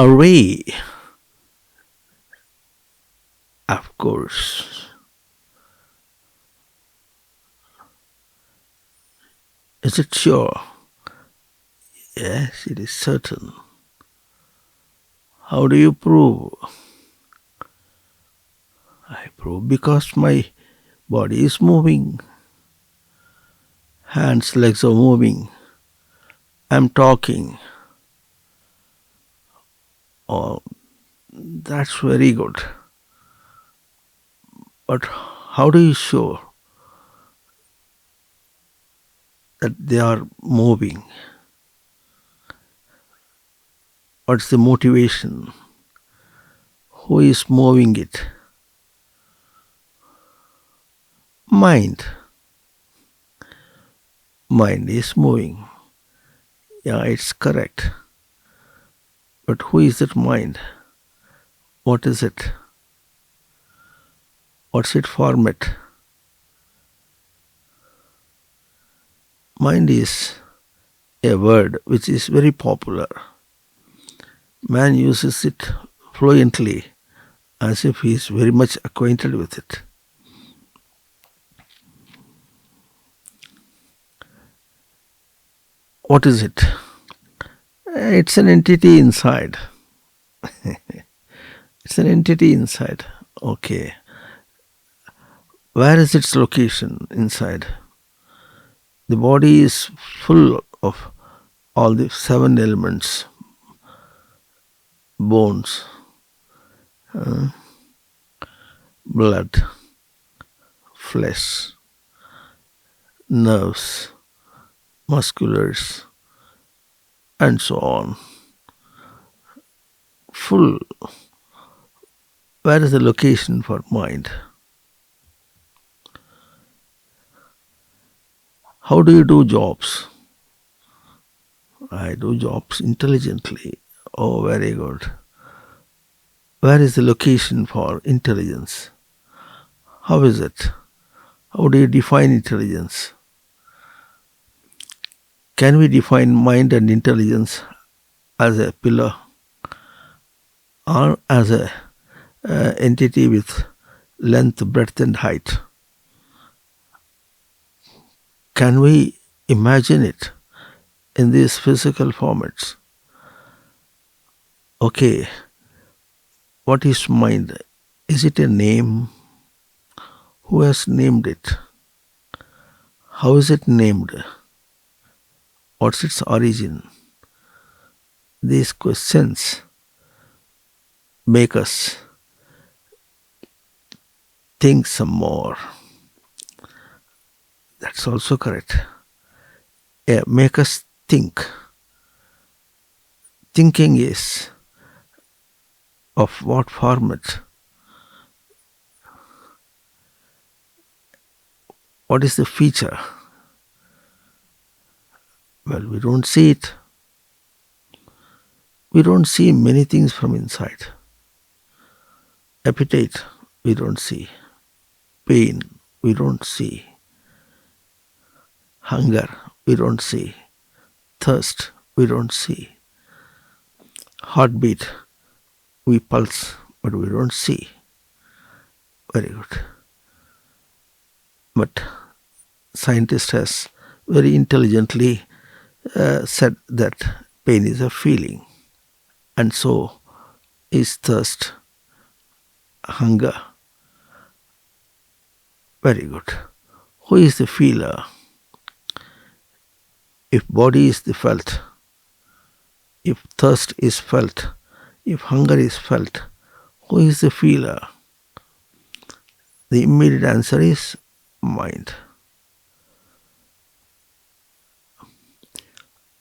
array, of course. Is it sure? Yes, it is certain. How do you prove? I prove because my body is moving. Hands, legs are moving. I'm talking. Oh, that's very good. But how do you show that they are moving? What's the motivation? Who is moving it? Mind. Mind is moving. Yeah, it's correct. But who is that mind? What is it? What's its format? Mind is a word which is very popular. Man uses it fluently as if he is very much acquainted with it. What is it? It's an entity inside. It's an entity inside. Okay. Where is its location inside? The body is full of all the 7 elements. Bones, blood, flesh, nerves, musculars, and so on. Full. Where is the location for mind? How do you do jobs? I do jobs intelligently. Oh, very good. Where is the location for intelligence? How is it? How do you define intelligence? Can we define mind and intelligence as a pillar or as a entity with length, breadth and height? Can we imagine it in these physical formats? Okay, what is mind? Is it a name? Who has named it? How is it named? What's its origin? These questions make us think some more. That's also correct. Yeah, make us think. Thinking is of what format? What is the feature? Well, we don't see it. We don't see many things from inside. Appetite, we don't see. Pain, we don't see. Hunger, we don't see. Thirst, we don't see. Heartbeat, we pulse, but we don't see. Very good. But scientist has very intelligently said that pain is a feeling, and so is thirst, hunger. Very good. Who is the feeler? If body is the felt, if thirst is felt, if hunger is felt, who is the feeler? The immediate answer is mind.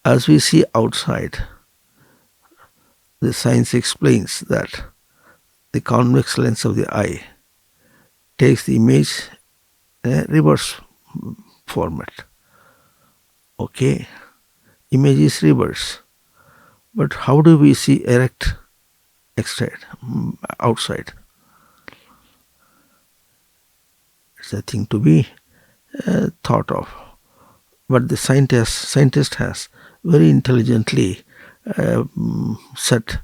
As we see outside, the science explains that the convex lens of the eye takes the image in a reverse format. Okay, image is reverse. But how do we see erect outside? It's a thing to be thought of. But the scientist has very intelligently set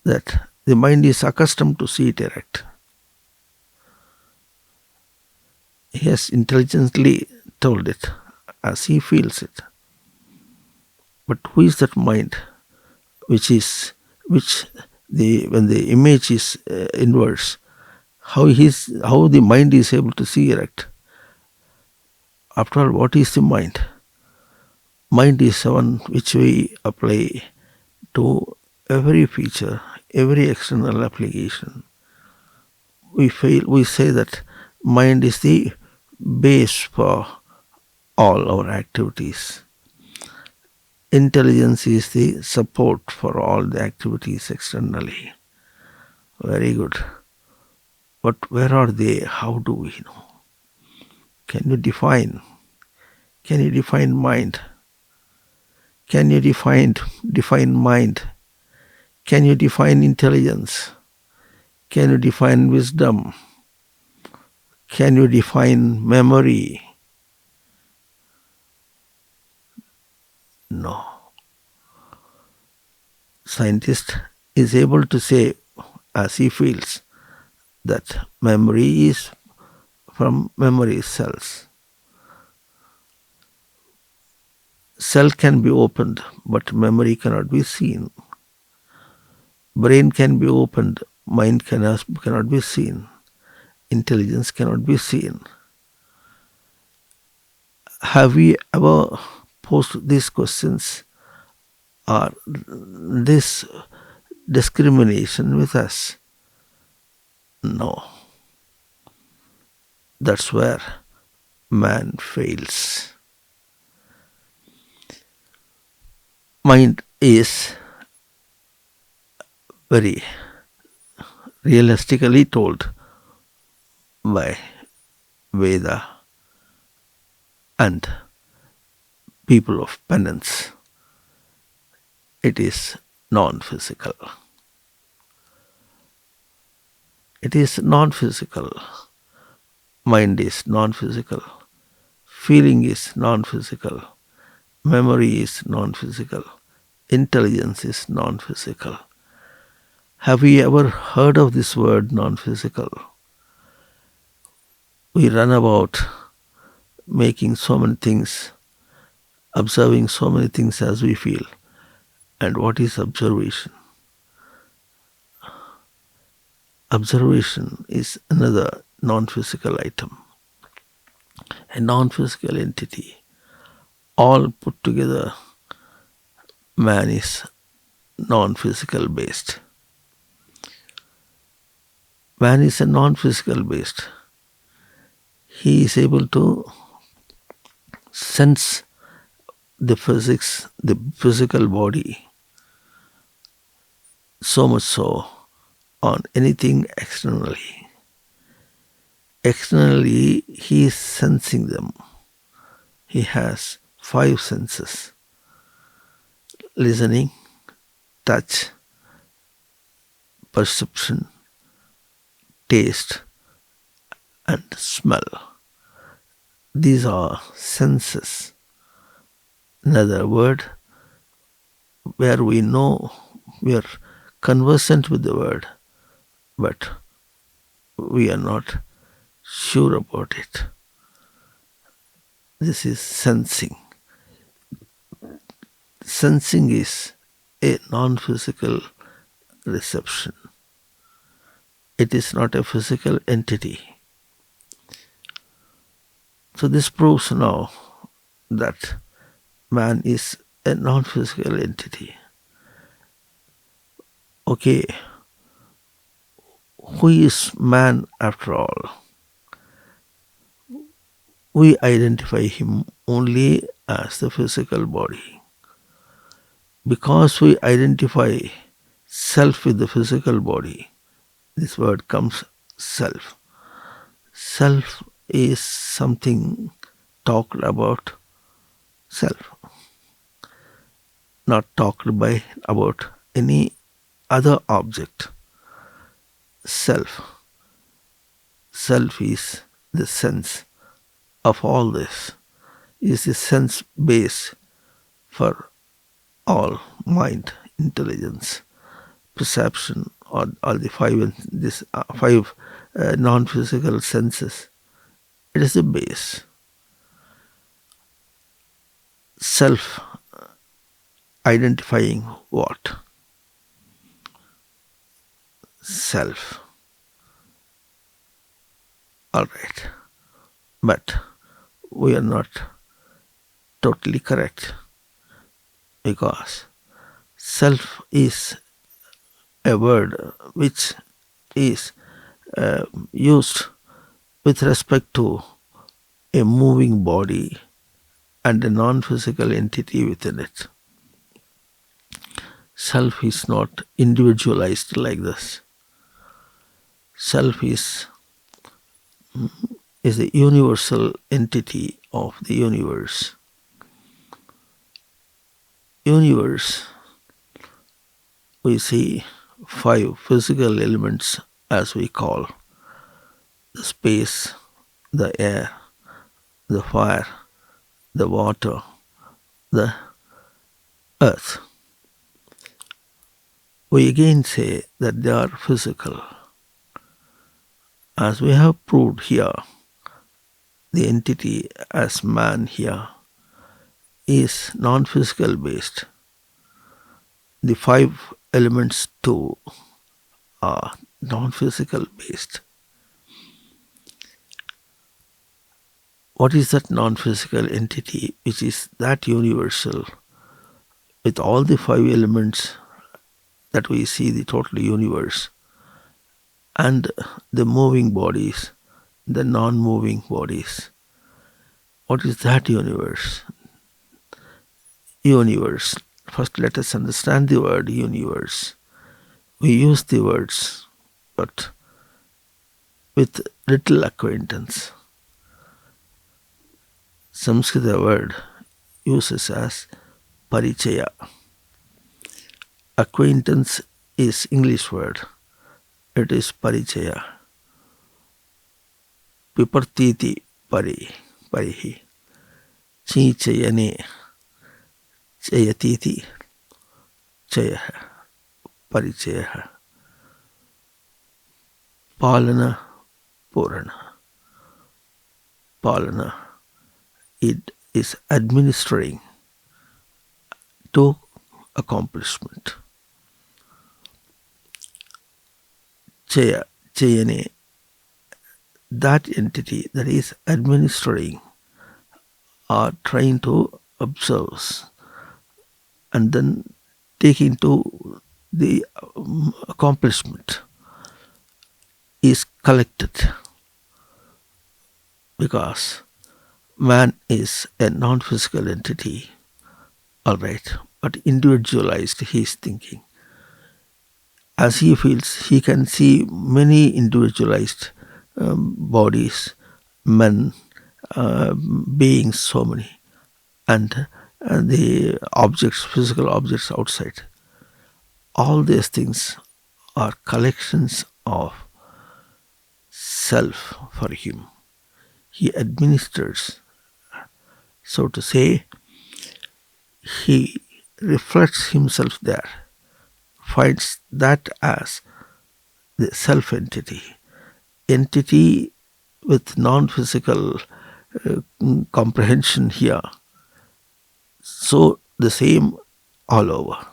that the mind is accustomed to see it erect. He has intelligently told it as he feels it. But who is that mind which when the image is inverse, how the mind is able to see erect? After all, what is the mind? Mind is one which we apply to every feature, every external application. We say that mind is the base for all our activities. Intelligence is the support for all the activities externally. Very good. But where are they? How do we know? Can you define? Can you define mind? Can you define mind? Can you define intelligence? Can you define wisdom? Can you define memory? No. Scientist is able to say, as he feels, that memory is from memory cells. Cell can be opened, but memory cannot be seen. Brain can be opened, mind cannot be seen. Intelligence cannot be seen. Have we ever posed these questions or this discrimination with us? No. That's where man fails. Mind is very realistically told by Veda and people of penance. It is non-physical. It is non-physical. Mind is non-physical. Feeling is non-physical. Memory is non-physical. Intelligence is non-physical. Have we ever heard of this word non-physical? We run about making so many things, observing so many things as we feel. And what is observation? Observation is another non-physical item, a non-physical entity. All put together, man is non-physical based. Man is a non-physical based. He is able to sense the physics, the physical body, so much so on anything externally. Externally, he is sensing them. He has 5 senses: listening, touch, perception, taste, and smell. These are senses. Another word where we know, we are conversant with the word, but we are not sure about it. This is sensing. Sensing is a non-physical reception. It is not a physical entity. So this proves now that man is a non-physical entity. Okay, who is man after all? We identify him only as the physical body. Because we identify self with the physical body, this word comes self. Self is something talked about self, not talked about any other object. Self. Self is the sense of all this, is the sense base for all mind, intelligence, perception or the five non-physical senses. It is the base. Self identifying what? Self. All right. But we are not totally correct, because self is a word which is used with respect to a moving body and a non-physical entity within it. Self is not individualized like this. Self is the universal entity of the universe. Universe, we see five physical elements, as we call the space, the air, the fire, the water, the earth. We again say that they are physical. As we have proved here, the entity as man here is non-physical based. The five elements too are non-physical based. What is that non-physical entity which is that universal with all the five elements that we see, the total universe, and the moving bodies, the non-moving bodies? What is that universe? Universe. First, let us understand the word universe. We use the words, but with little acquaintance. Sanskrit word uses as parichaya. Acquaintance is English word. It is parichaya. Pipartiti parihi. Chichayane chayatiti chayaha parichayaha. Palana purana. Palana, it is administering to accomplishment. Chayane, that entity that is administering or trying to observe and then taking to the accomplishment, is collected, because man is a non-physical entity, all right, but individualized he is thinking. As he feels, he can see many individualized bodies, men, beings, so many, and the objects, physical objects outside. All these things are collections of self for him. He administers, so to say, he reflects himself there, finds that as the self entity with non-physical comprehension here. So the same all over.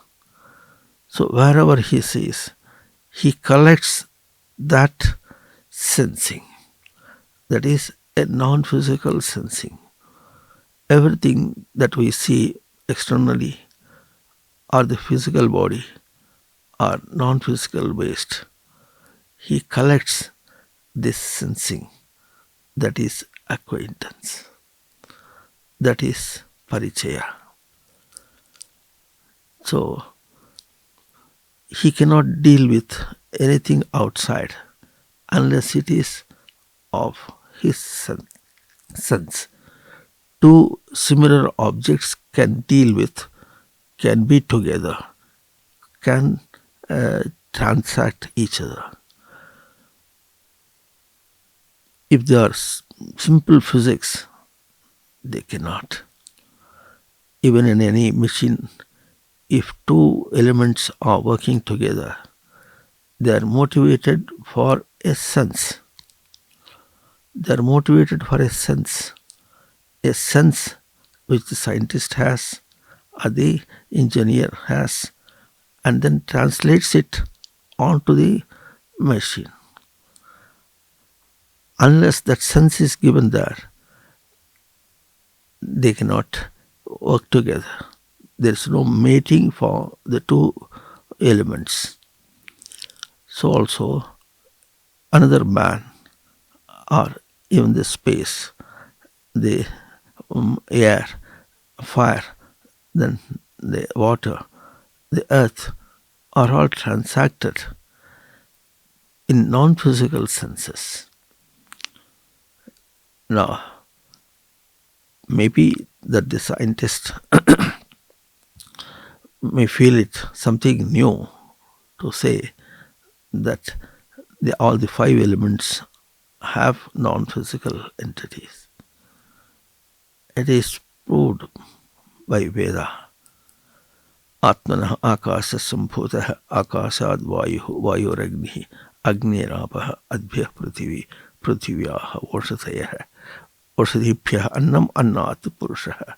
So wherever he sees, he collects that sensing. That is a non-physical sensing. Everything that we see externally or the physical body are non-physical based. He collects this sensing. That is acquaintance. That is parichaya. So he cannot deal with anything outside unless it is of his sense. Two similar objects can be together, can transact each other. If they are simple physics, they cannot. Even in any machine, if two elements are working together, They are motivated for a sense. They are motivated for a sense which the scientist has or the engineer has, and then translates it onto the machine. Unless that sense is given there, they cannot work together. There is no mating for the two elements. So also another man, or even the space, the air, fire, then the water, the earth, are all transacted in non-physical senses. Now, maybe that the scientist may feel it something new to say that all the five elements have non-physical entities. It is proved by Veda. Atmanah akasa sambhutah akasad vayuragnihi agnerapah adbhyah prithvi prithivyaha varshadayah varshadibhyah annam annat purushah.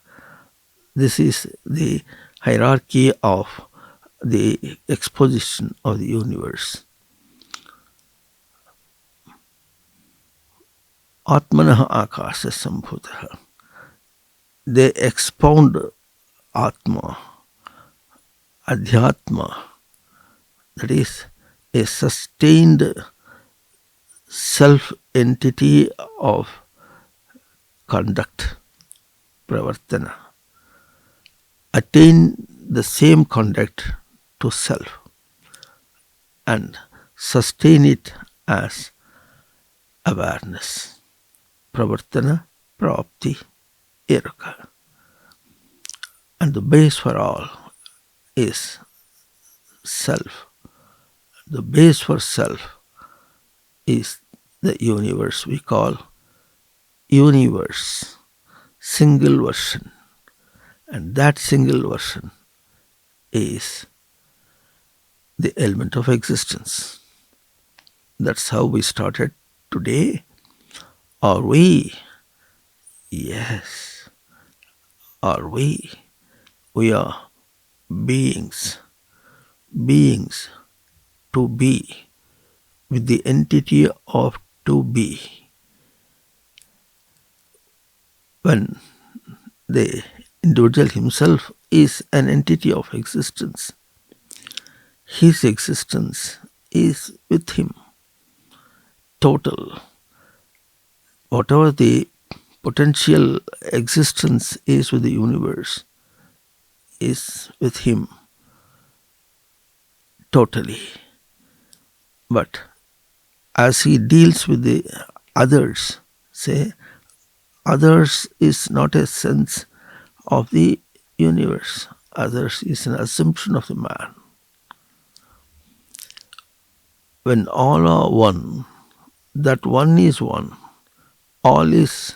This is the hierarchy of the exposition of the universe. Atmanah akasa sambhutah. They expound Atma, Adhyatma, that is a sustained self-entity of conduct, Pravartana. Attain the same conduct to self and sustain it as awareness. Pravartana, Prapti, Eraka. And the base for all is self. The base for self is the universe we call universe, single version. And that single version is the element of existence. That's how we started today. Are we? Yes. Are we? We are beings. Beings to be, with the entity of to be. When the individual himself is an entity of existence, his existence is with him, total. Whatever the potential existence is with the universe is with him totally. But as he deals with the others, say, others is not a sense of the universe. Others is an assumption of the man. When all are one, that one is one, all is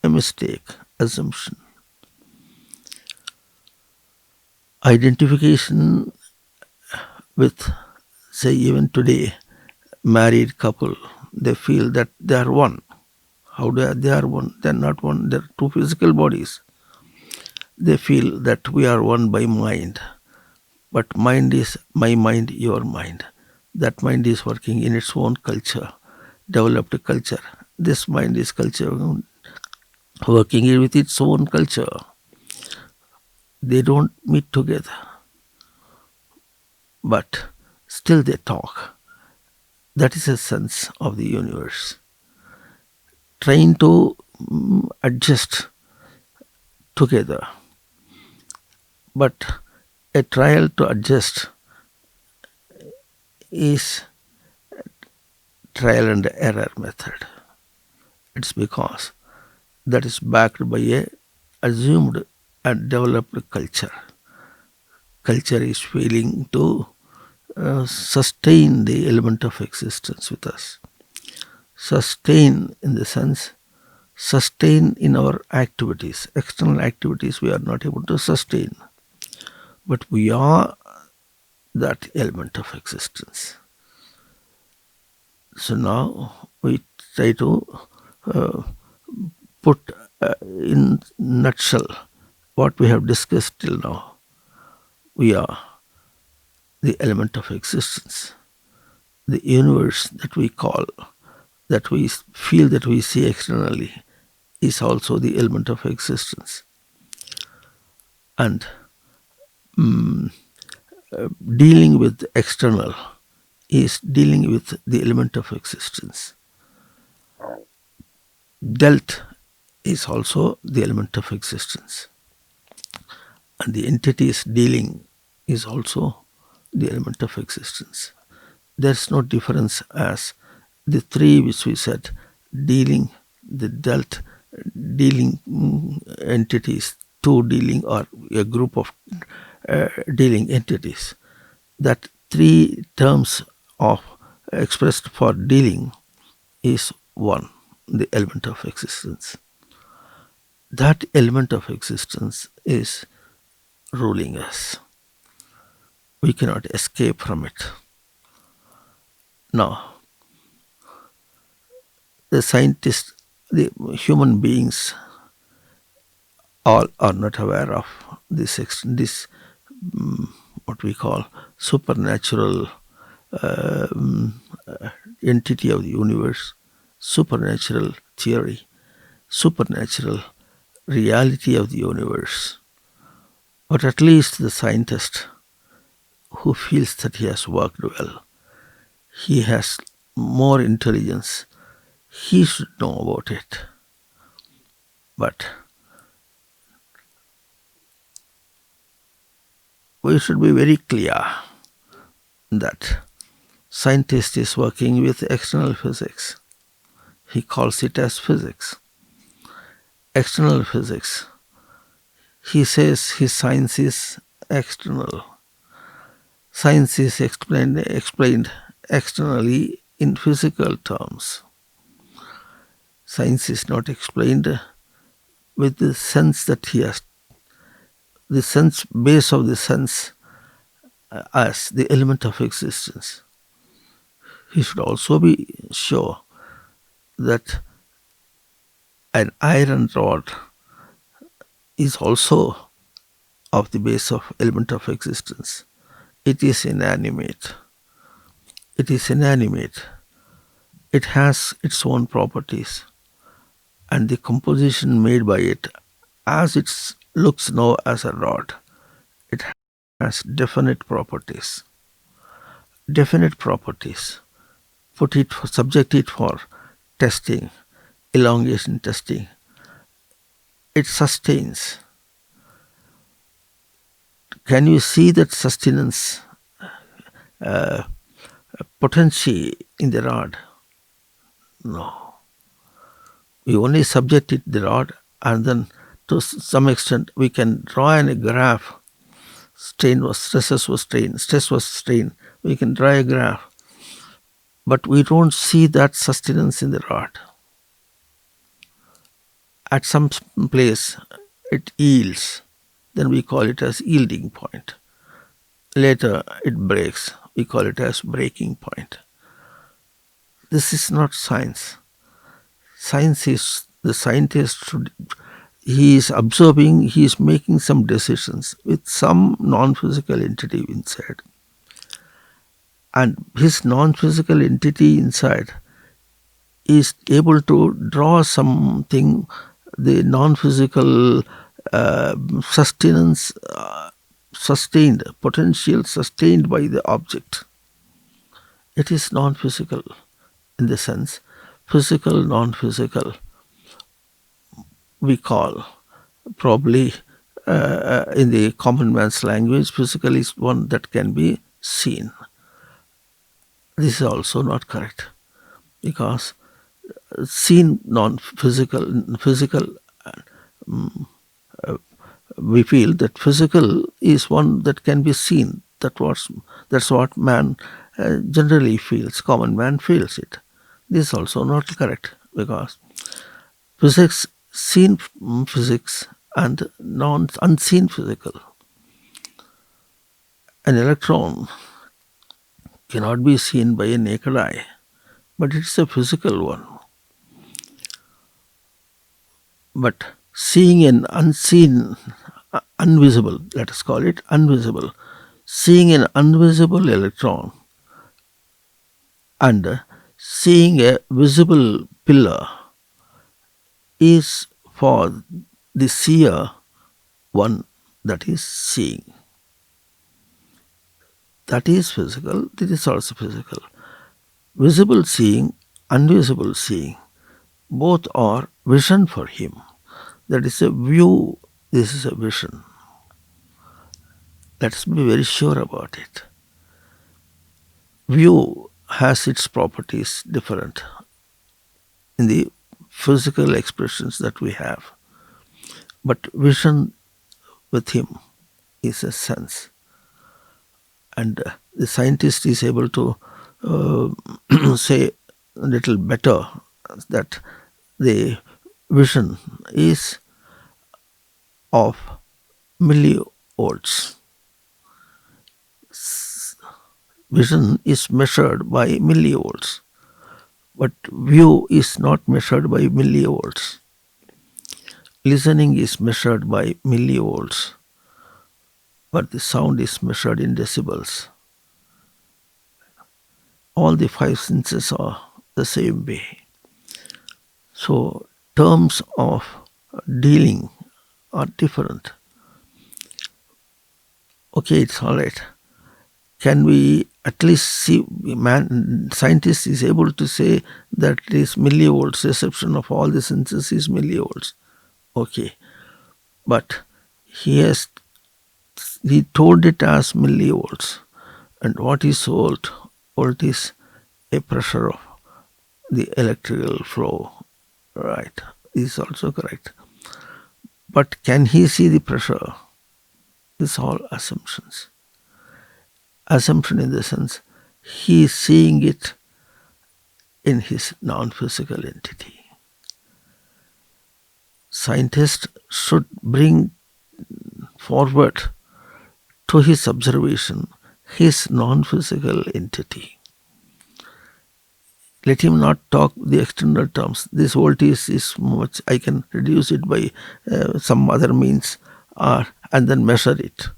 a mistake, assumption. Identification with, say, even today, married couple, they feel that they are one. How they are one? They are not one. They are two physical bodies. They feel that we are one by mind. But mind is my mind, your mind. That mind is working in its own culture, developed culture. This mind is culture, working with its own culture. They don't meet together. But still they talk. That is a sense of the universe. Trying to adjust together. But a trial to adjust is trial and error method. It's because that is backed by a assumed and developed culture. Culture is failing to sustain the element of existence with us. Sustain in the sense, sustain in our activities. External activities we are not able to sustain. But we are that element of existence. So now we try to put in nutshell what we have discussed till now. We are the element of existence. The universe that we call, that we feel, that we see externally, is also the element of existence. And dealing with the external is dealing with the element of existence. Dealt is also the element of existence. And the entities dealing is also the element of existence. There's no difference as the three which we said, dealing, the dealt, dealing entities, two dealing or a group of dealing entities. That three terms of expressed for dealing is one, the element of existence. That element of existence is ruling us. We cannot escape from it. Now, the scientists, the human beings, all are not aware of this what we call supernatural entity of the universe, supernatural theory, supernatural reality of the universe. But at least the scientist who feels that he has worked well, he has more intelligence, he should know about it. But we should be very clear that scientist is working with external physics. He calls it as physics. External physics. He says his science is external. Science is explained externally in physical terms. Science is not explained with the sense that he has, the sense base of the sense as the element of existence. He should also be sure that an iron rod is also of the base of element of existence. It is inanimate. It is inanimate. It has its own properties. And the composition made by it, as it looks now as a rod, it has definite properties. Definite properties. Subject it for testing, elongation testing. It sustains. Can you see that sustenance potency in the rod? No. We only subject it the rod, and then to some extent we can draw in a graph. Stress was strain. We can draw a graph. But we don't see that sustenance in the rod. At some place it yields. Then we call it as yielding point. Later it breaks. We call it as breaking point. This is not science. Science is the scientist he is observing, he is making some decisions with some non-physical entity inside. And his non-physical entity inside is able to draw something, the non-physical sustenance, sustained, potential sustained by the object. It is non-physical in the sense, physical, non-physical, we call probably in the common man's language, physical is one that can be seen. This is also not correct, because seen non-physical, physical, we feel that physical is one that can be seen. That's what man generally feels, common man feels it. This is also not correct, because physics, seen physics and unseen physical. An electron cannot be seen by a naked eye, but it's a physical one. But seeing an unseen, invisible, let us call it invisible, seeing an invisible electron and seeing a visible pillar is for the seer one that is seeing. That is physical, this is also physical. Visible seeing, invisible seeing, both are vision for him. That is a view, this is a vision. Let's be very sure about it. View has its properties different in the physical expressions that we have. But vision with him is a sense. And the scientist is able to say a little better that the vision is of millivolts. Vision is measured by millivolts, but view is not measured by millivolts. Listening is measured by millivolts, but the sound is measured in decibels. All the five senses are the same way. So terms of dealing are different. Okay, it's all right. Can we at least see, scientist is able to say that it is millivolts, reception of all the senses is millivolts. Okay, but he told it as millivolts. And what is volt? Volt is a pressure of the electrical flow. Right, this is also correct. But can he see the pressure? This is all assumptions. Assumption in the sense he is seeing it in his non-physical entity. Scientist should bring forward to his observation his non-physical entity. Let him not talk the external terms. This voltage is much, I can reduce it by some other means and then measure it.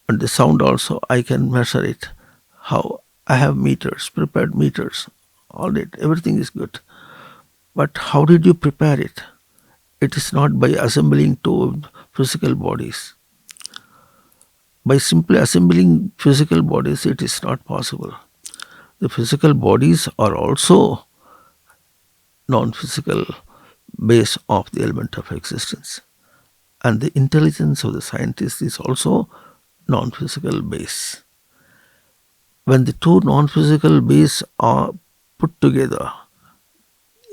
And the sound also, I can measure it. How? I have meters, prepared meters. All right, everything is good. But how did you prepare it? It is not by assembling two physical bodies. By simply assembling physical bodies, it is not possible. The physical bodies are also non-physical base of the element of existence. And the intelligence of the scientist is also non-physical base. When the two non-physical base are put together,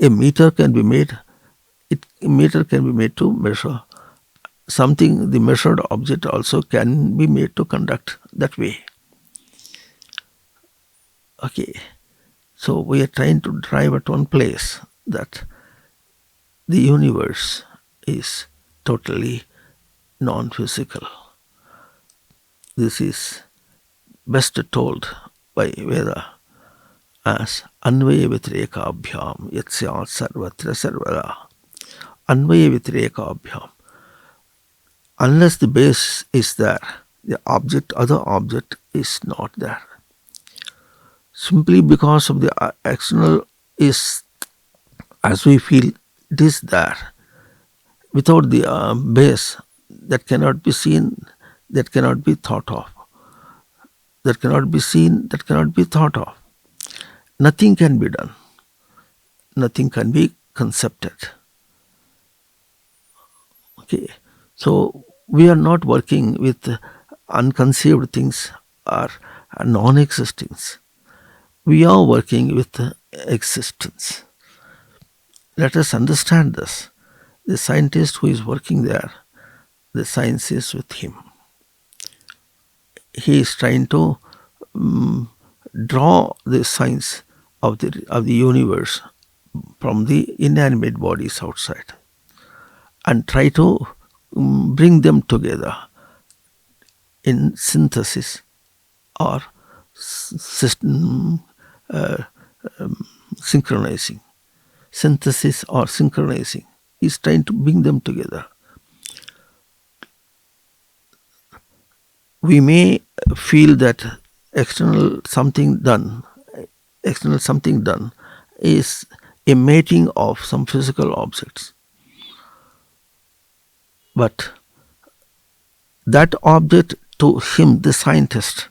a meter can be made. A meter can be made to measure something. The measured object also can be made to conduct that way. Okay, so we are trying to drive at one place that the universe is totally non-physical. This is best told by Veda as Anvaya Vitreka-abhyam yatsya sarvatra sarvada. Anvaya Vitreka-abhyam. Unless the base is there, the other object is not there. Simply because of the external is, as we feel, it is there. Without the base, that cannot be seen, that cannot be thought of. That cannot be seen, that cannot be thought of. Nothing can be done. Nothing can be concepted. Okay, so we are not working with unconceived things or non-existings. We are working with existence. Let us understand this. The scientist who is working there, the science is with him. He is trying to draw the science of the universe from the inanimate bodies outside and try to bring them together in synthesis or system synchronizing. Synthesis or synchronizing is trying to bring them together. We may feel that external something done is a mating of some physical objects. But that object to him, the scientist,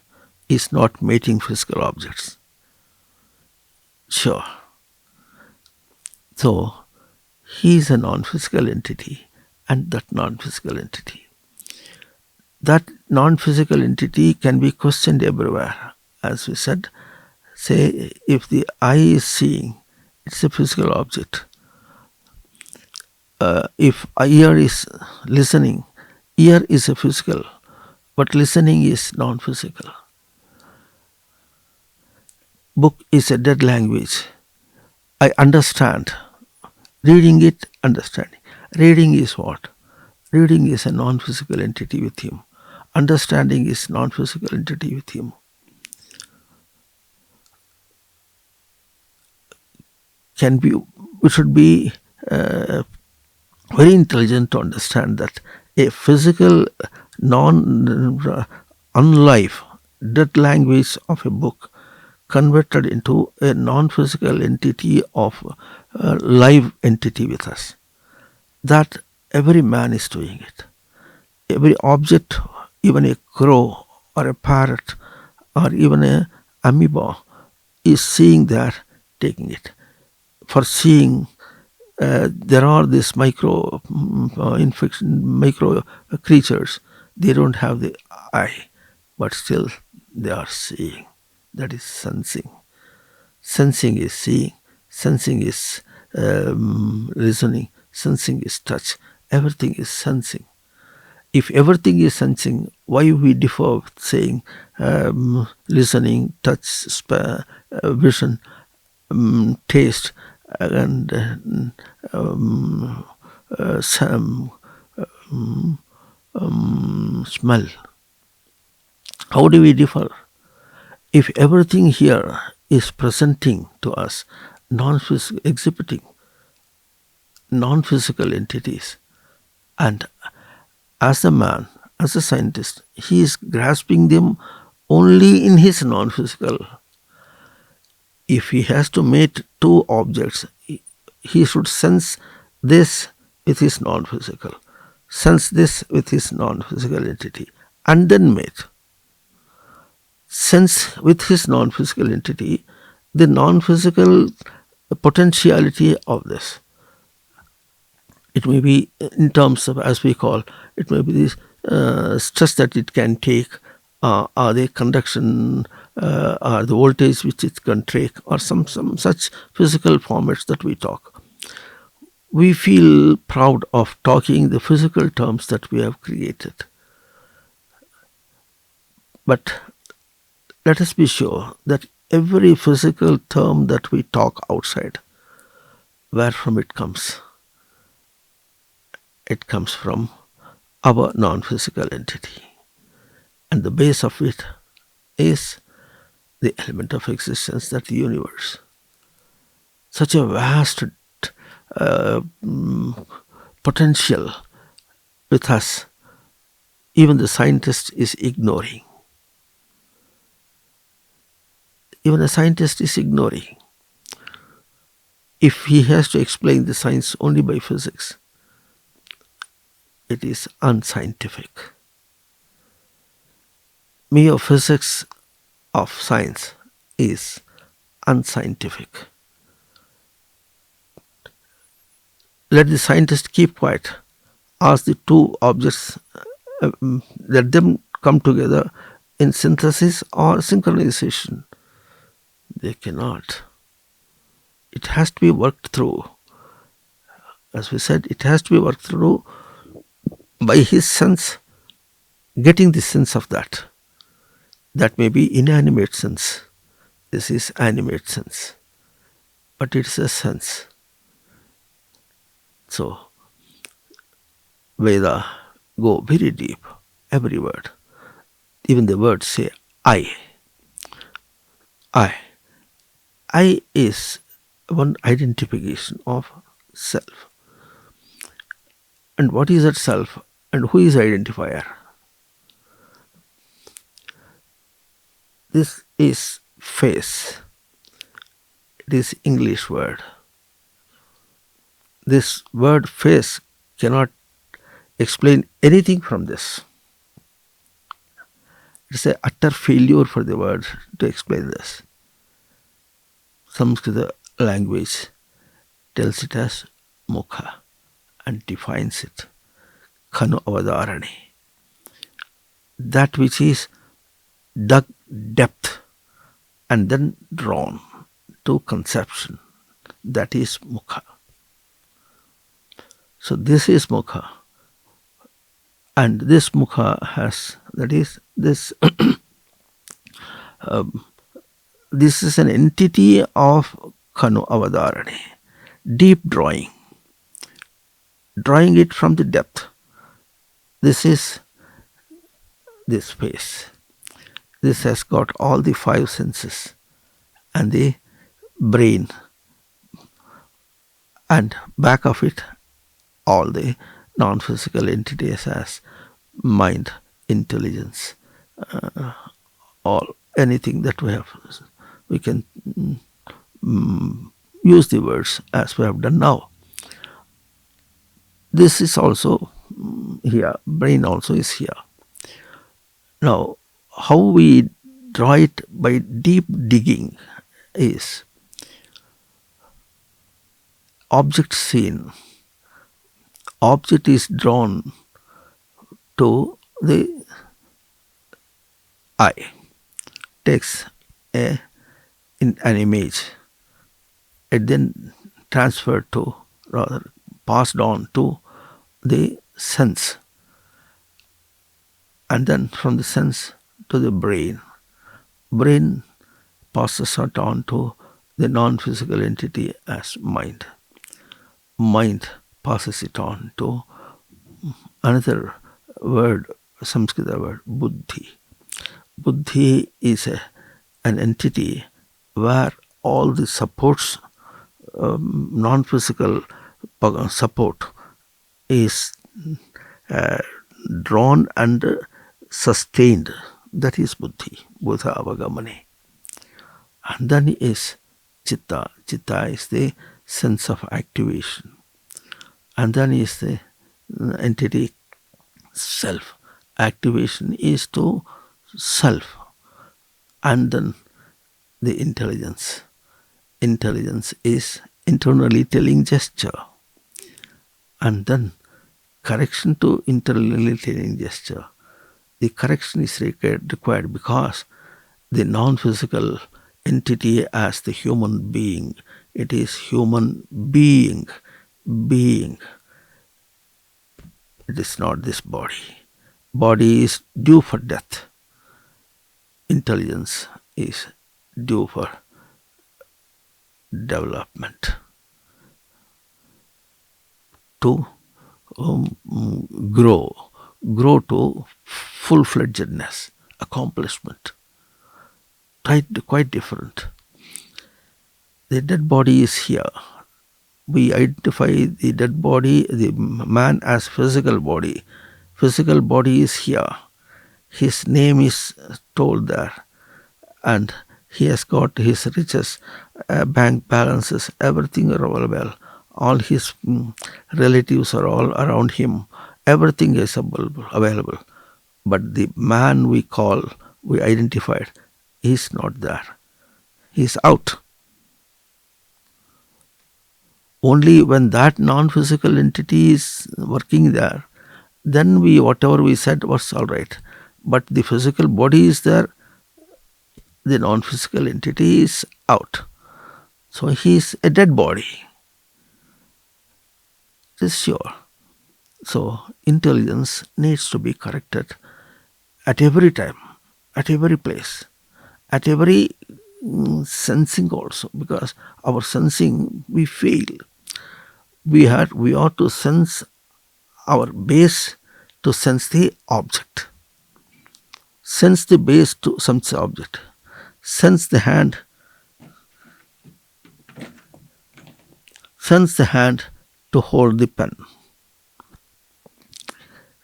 is not mating physical objects. Sure. So, he is a non-physical entity, and that non-physical entity. That non-physical entity can be questioned everywhere. As we said, say if the eye is seeing, it's a physical object. If ear is listening, ear is a physical, but listening is non-physical. Book is a dead language. I understand. Reading it, understanding. Reading is what? Reading is a non-physical entity with him. Understanding is non-physical entity with him. We should be very intelligent to understand that a physical, unlife, dead language of a book converted into a non-physical entity of a live entity with us. That every man is doing it. Every object, even a crow or a parrot or even a amoeba, is seeing that, taking it. For seeing, there are these micro creatures. They don't have the eye, but still they are seeing. That is sensing. Sensing is seeing. Sensing is listening. Sensing is touch. Everything is sensing. If everything is sensing, why we differ with saying listening, touch, vision, taste, and smell? How do we differ? If everything here is presenting to us, exhibiting non-physical entities, and as a man, as a scientist, he is grasping them only in his non-physical. If he has to mate two objects, he should sense this with his non-physical, sense this with his non-physical entity, and then mate. Sense with his non-physical entity the non-physical potentiality of this. It may be in terms of, as we call, it may be this stress that it can take, or the conduction, or the voltage which it can take, or some such physical formats that we talk. We feel proud of talking the physical terms that we have created. But let us be sure that every physical term that we talk outside, where from it comes? It comes from our non-physical entity. And the base of it is the element of existence, that the universe. Such a vast potential with us, even the scientist is ignoring. Even a scientist is ignoring. If he has to explain the science only by physics, it is unscientific. Mere physics of science is unscientific. Let the scientist keep quiet. Ask the two objects, let them come together in synthesis or synchronization. They cannot. It has to be worked through. As we said, it has to be worked through by his sense, getting the sense of that. That may be inanimate sense. This is animate sense. But it's a sense. So, Veda go very deep, every word. even the words say I. I. I is one identification of self. And what is that self? And who is the identifier? This is face. It is English word. This word face cannot explain anything from this. It's an utter failure for the word to explain this. Sanskrit language tells it as mukha and defines it. Khanu avadarane. That which is dug depth and then drawn to conception. That is mukha. So this is mukha. And this mukha has, that is, this this is an entity of Khanu avadarane. Deep drawing. Drawing it from the depth. This is this face. This has got all the five senses and the brain, and back of it all the non-physical entities as mind, intelligence, all anything that we have. We can use the words as we have done now. This is also here, brain also is here. Now, how we draw it by deep digging is object seen. Object is drawn to the eye, takes an image, it then transferred to, rather passed on to the sense, and then from the sense to the brain. Brain passes it on to the non-physical entity as mind. Mind passes it on to another word, Sanskrit word, buddhi. Buddhi is an entity where all the supports, non-physical support is drawn and sustained. That is buddhi, buddha avagamane. And then is chitta. Chitta is the sense of activation. And then is the entity self. Activation is to self. And then the intelligence. Intelligence is internally telling gesture. And then correction to internally telling gesture. The correction is required because the non-physical entity as the human being, it is human being. It is not this body. Body is due for death. Intelligence is due for development. To grow to full-fledgedness, accomplishment. Quite different. The dead body is here. We identify the dead body, the man as physical body. Physical body is here. His name is told there. And he has got his riches, bank balances, everything are available. All his relatives are all around him. Everything is available. But the man we identified, he is not there. He is out. Only when that non-physical entity is working there, then whatever we said was all right. But the physical body is there, the non-physical entity is out. So he is a dead body. It is sure. So intelligence needs to be corrected at every time, at every place, at every sensing also, because our sensing, we fail. We ought to sense our base to sense the object. sends the base to some object, sends the hand to hold the pen,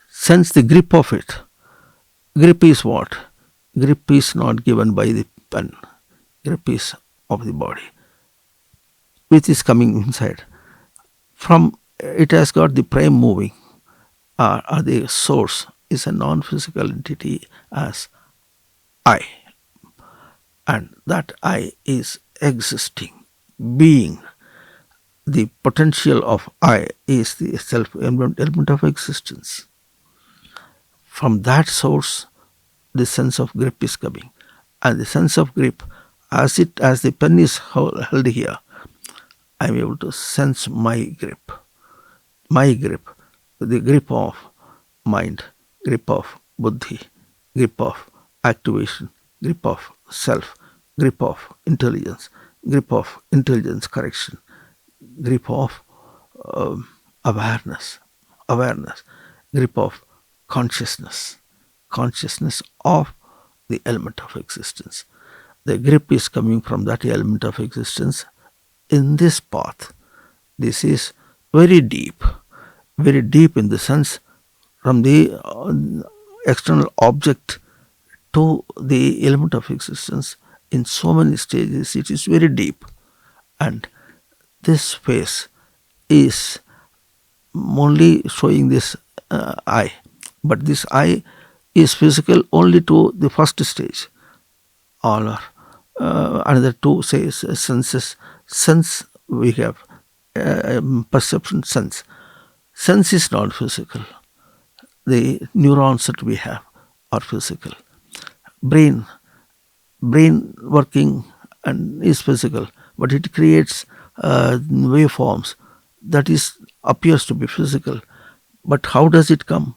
sends the grip of it. Grip is what? Grip is not given by the pen. Grip is of the body, which is coming inside. From it has got the prime moving, or the source is a non-physical entity as I. And that I is existing, being. The potential of I is the self element of existence. From that source, the sense of grip is coming. And the sense of grip, as the pen is held here, I am able to sense my grip, the grip of mind, grip of buddhi, grip of activation, grip of self, grip of intelligence correction, grip of awareness, grip of consciousness of the element of existence. The grip is coming from that element of existence in this path. This is very deep in the sense from the external object to the element of existence in so many stages. It is very deep, and this phase is only showing this I, but this I is physical only to the first stage. All are another two says senses. Sense we have perception, sense. Sense is not physical. The neurons that we have are physical. Brain working and is physical, but it creates waveforms that appears to be physical. But how does it come?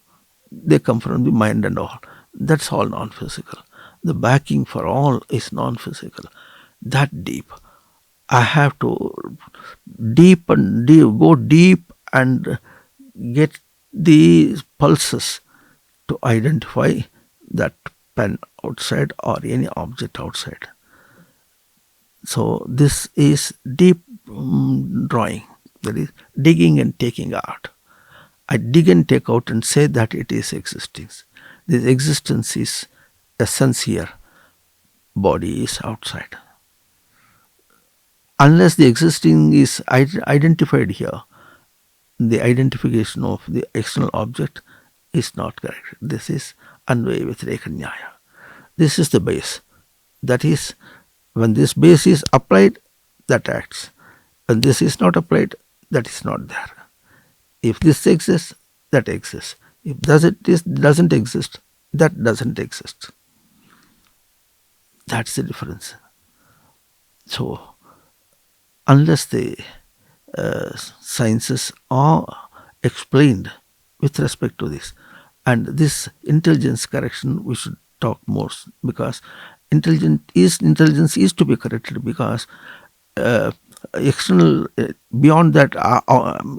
They come from the mind and all. That's all non-physical. The backing for all is non-physical. That deep. I have to go deep and get the pulses to identify that pen outside or any object outside. So this is deep drawing. That is digging and taking out. I dig and take out and say that it is existing. This existence is essence here. Body is outside. Unless the existing is identified here, the identification of the external object is not correct. This is Anvaya. This is the base. That is, when this base is applied, that acts. When this is not applied, that is not there. If this exists, that exists. If this doesn't exist, that doesn't exist. That's the difference. So, unless the sciences are explained with respect to this, and this intelligence correction we should talk more, because intelligence is to be corrected, because external beyond that,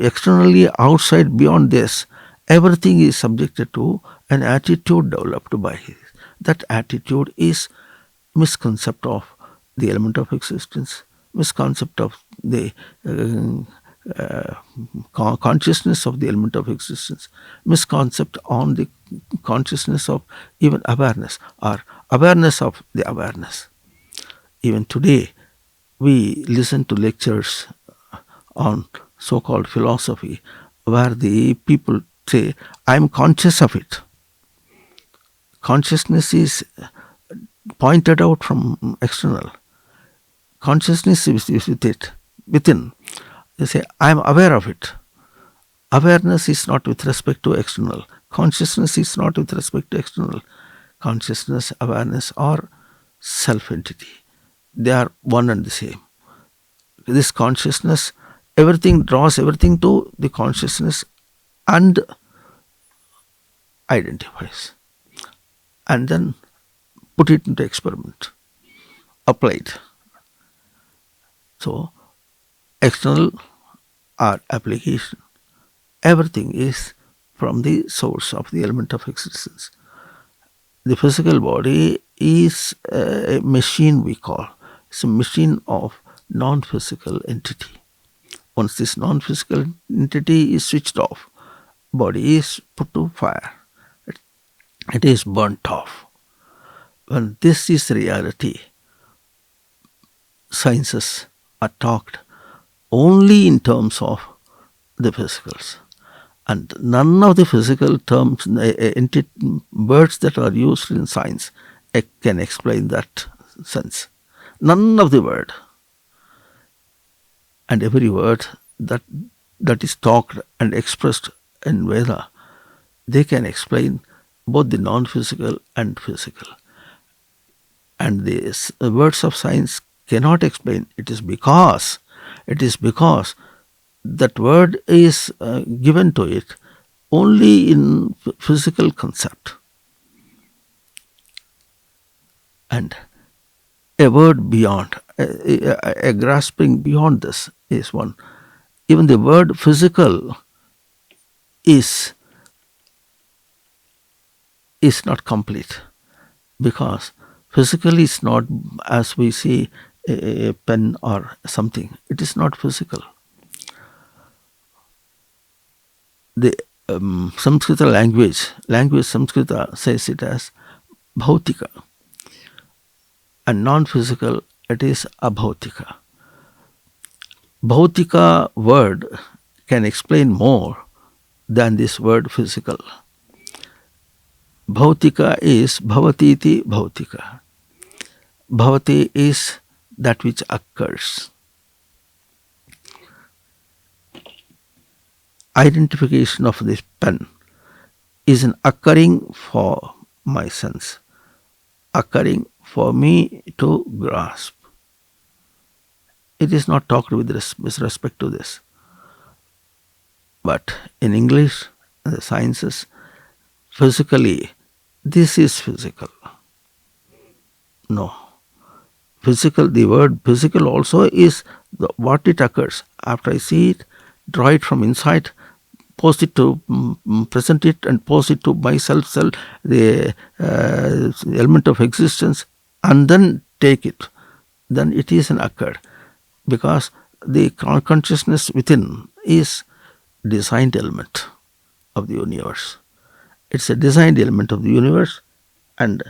externally outside beyond this, everything is subjected to an attitude developed by his. That attitude is misconcept of the element of existence, misconcept of the consciousness of the element of existence, misconcept on the consciousness of even awareness, or awareness of the awareness. Even today, we listen to lectures on so-called philosophy where the people say, I am conscious of it. Consciousness is pointed out from external. Consciousness is with it, within. They say, I am aware of it. Awareness is not with respect to external. Consciousness is not with respect to external. Consciousness, awareness are self-entity. They are one and the same. This consciousness, everything draws everything to the consciousness and identifies. And then put it into experiment, applied. So, external or application, everything is from the source of the element of existence. The physical body is a machine, we call. It's a machine of non-physical entity. Once this non-physical entity is switched off, body is put to fire. It is burnt off. When this is reality, sciences are talked only in terms of the physicals. And none of the physical terms, words that are used in science can explain that sense. None of the word. And every word that is talked and expressed in Veda, they can explain both the non-physical and physical. And the words of science cannot explain. It is because that word is given to it only in physical concept. And a word beyond, a grasping beyond this is one. Even the word physical is not complete, because physical is not as we see a pen or something. It is not physical. The Sanskrit language Sanskrit says it as bhautika, and non-physical it is abhautika. Bhautika word can explain more than this word physical. Bhautika is bhavatiti bhautika. Bhavati is that which occurs. Identification of this pen is an occurring for my sense, occurring for me to grasp. It is not talked with respect to this. But in English, the sciences, physically, this is physical. No. Physical, the word physical also is what it occurs. After I see it, draw it from inside, post it to, present it and post it to myself, the element of existence, and then take it. Then it is an occurred. Because the consciousness within is designed element of the universe. It's a designed element of the universe, and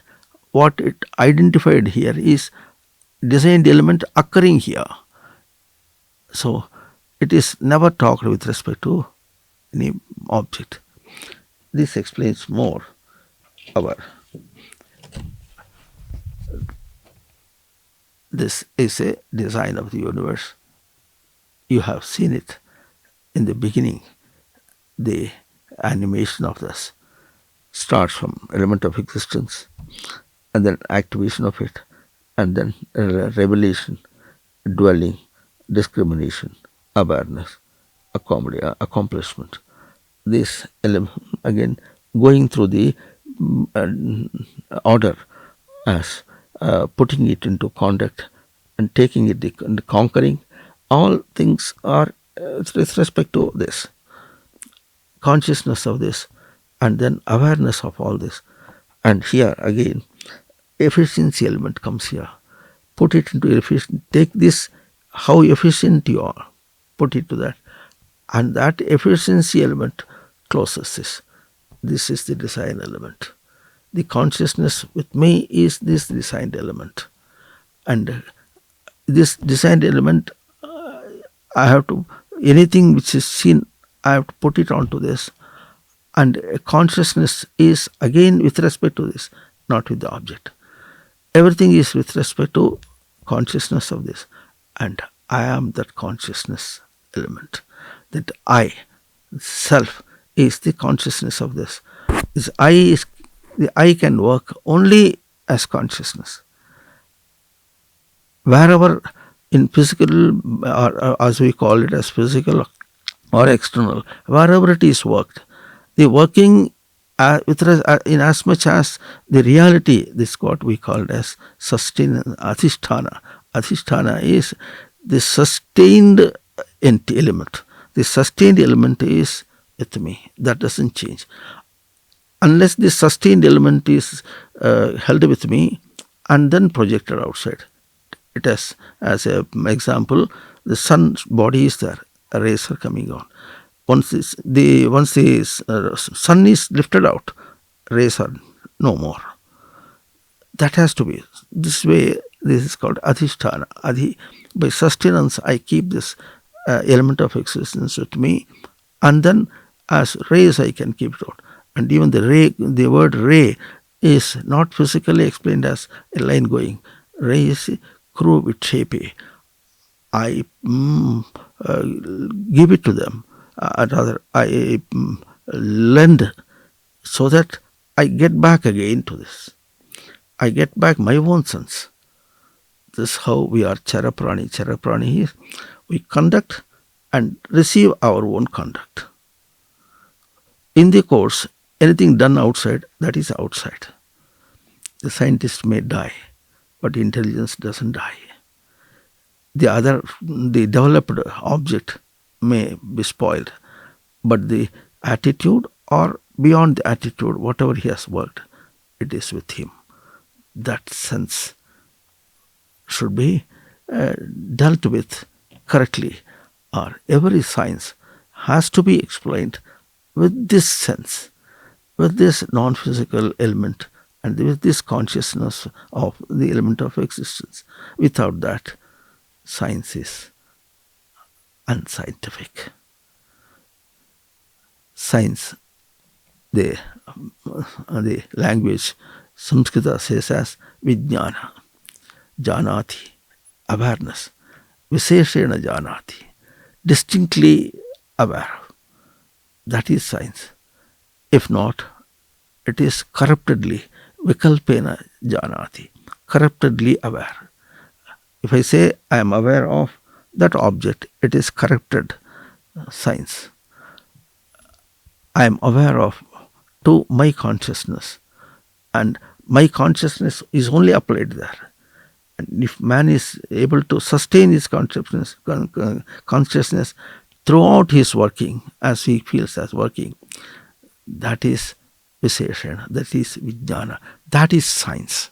what it identified here is designed element occurring here. So it is never talked with respect to any object. This explains more our. This is a design of the universe. You have seen it in the beginning. The animation of this starts from element of existence, and then activation of it, and then revelation, dwelling, discrimination, awareness, accomplishment. This element, again, going through the order as putting it into conduct and taking it and conquering. All things are with respect to this. Consciousness of this, and then awareness of all this. And here again, efficiency element comes here. Put it into efficient. Take this, how efficient you are. Put it to that. And that efficiency element closes this. This is the design element. The consciousness with me is this designed element. And this designed element, I have to, anything which is seen, I have to put it onto this. And consciousness is again with respect to this, not with the object. Everything is with respect to consciousness of this. And I am that consciousness element. That I, self, is the consciousness of this. This the I can work only as consciousness. Wherever in physical, or as we call it as physical or external, wherever it is worked, the working in as much as the reality, this is what we call it as adhisthana. Adhisthana is the sustained element. The sustained element is with me. That doesn't change. unless the sustained element is held with me and then projected outside. It as an example, the sun's body is there, rays are coming on. Once the sun is lifted out, rays are no more. That has to be this way. This is called adhisthana. By sustenance, I keep this element of existence with me, and then as rays I can keep it out. And even the word ray is not physically explained as a line going. Ray is kru vikshepe. I give it to them. Rather, I lend so that I get back again to this. I get back my own sense. This is how we are Charaprani. Charaprani is we conduct and receive our own conduct. In the course, anything done outside, that is outside. The scientist may die, but intelligence doesn't die. The developed object may be spoiled, but the attitude or beyond the attitude, whatever he has worked, it is with him. That sense should be dealt with correctly, or every science has to be explained with this sense, with this non-physical element, and with this consciousness of the element of existence. Without that, science is unscientific. Science, the language, Samskrita says as Vijnana, Janati, awareness, Visheshena Janati, distinctly aware. That is science. If not, it is corruptedly, Vikalpena Janati, corruptedly aware. If I say I am aware of that object, it is corrupted science. I am aware of to my consciousness, and my consciousness is only applied there. And if man is able to sustain his consciousness throughout his working, as he feels as working, that is Visheshana, that is Vijnana, that is science.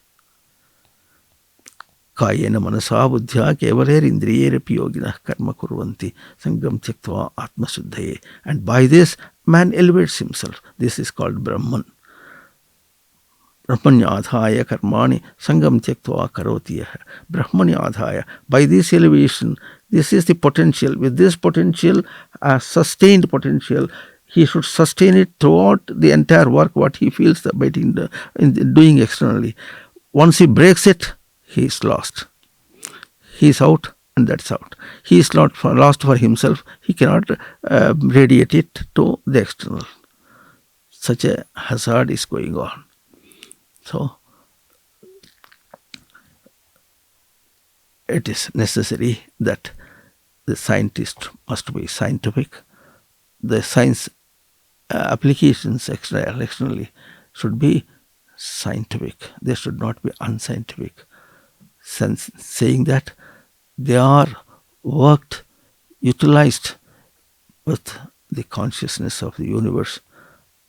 Kayena manasa buddhya kevaler indriyerepi yoginah karma kurvanti sangam tyaktva atma suddhaye. And by this, man elevates himself. This is called Brahman. Brahmanyadhaya karmani sangam tyaktva karoti. Brahmanyadhaya. By this elevation, this is the potential. With this potential, a sustained potential, he should sustain it throughout the entire work, what he feels by doing externally. Once he breaks it, he is lost. He is out, and that's out. He is not lost for himself. He cannot radiate it to the external. Such a hazard is going on. So, it is necessary that the scientist must be scientific. The science applications externally should be scientific. They should not be unscientific. Saying that they are worked, utilized with the consciousness of the universe,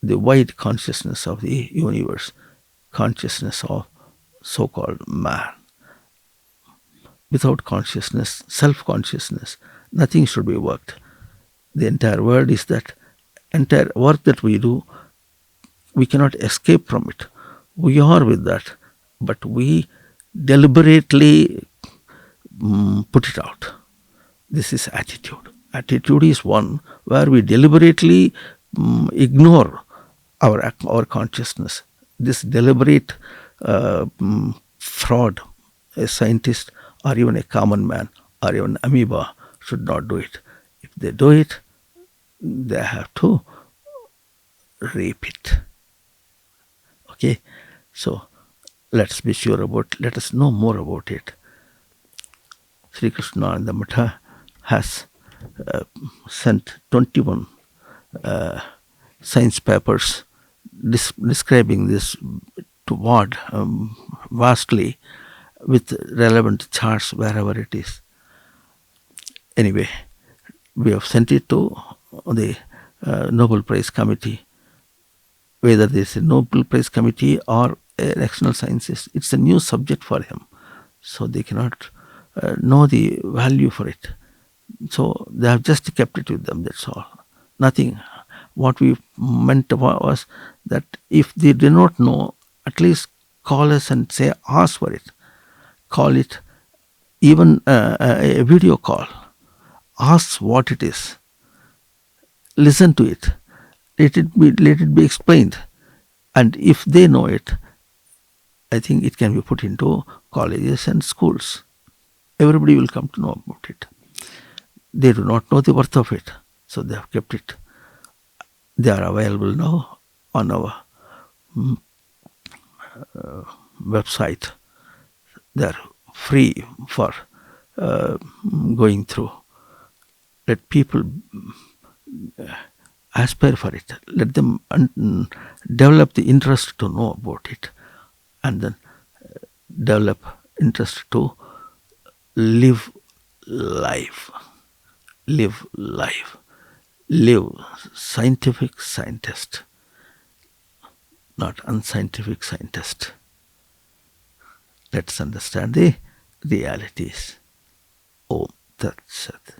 the wide consciousness of the universe, consciousness of so-called man. Without consciousness, self-consciousness, nothing should be worked. The entire word is that entire work that we do, we cannot escape from it. We are with that, but we deliberately put it out. This is attitude. Attitude is one where we deliberately ignore our consciousness. This deliberate fraud, a scientist or even a common man or even amoeba should not do it. If they do it, they have to rape it. Okay? So, let's be sure about, let us know more about it. SriiKrshnanaanda Matha has sent 21 science papers describing this word vastly with relevant charts wherever it is. Anyway, we have sent it to the Nobel Prize Committee. whether there's a Nobel Prize committee or an external scientist. It's a new subject for him, so they cannot know the value for it. So they have just kept it with them, that's all. Nothing. What we meant was that if they do not know, at least call us and say, ask for it. Call it, even a video call. Ask what it is. Listen to it. Let it be explained. And if they know it, I think it can be put into colleges and schools. Everybody will come to know about it. They do not know the worth of it, so they have kept it. They are available now on our website. They are free for going through. Let people aspire for it. Let them develop the interest to know about it, and then develop interest to live life. Live life. Live scientific scientist, not unscientific scientist. Let's understand the realities. Om Tat Sat.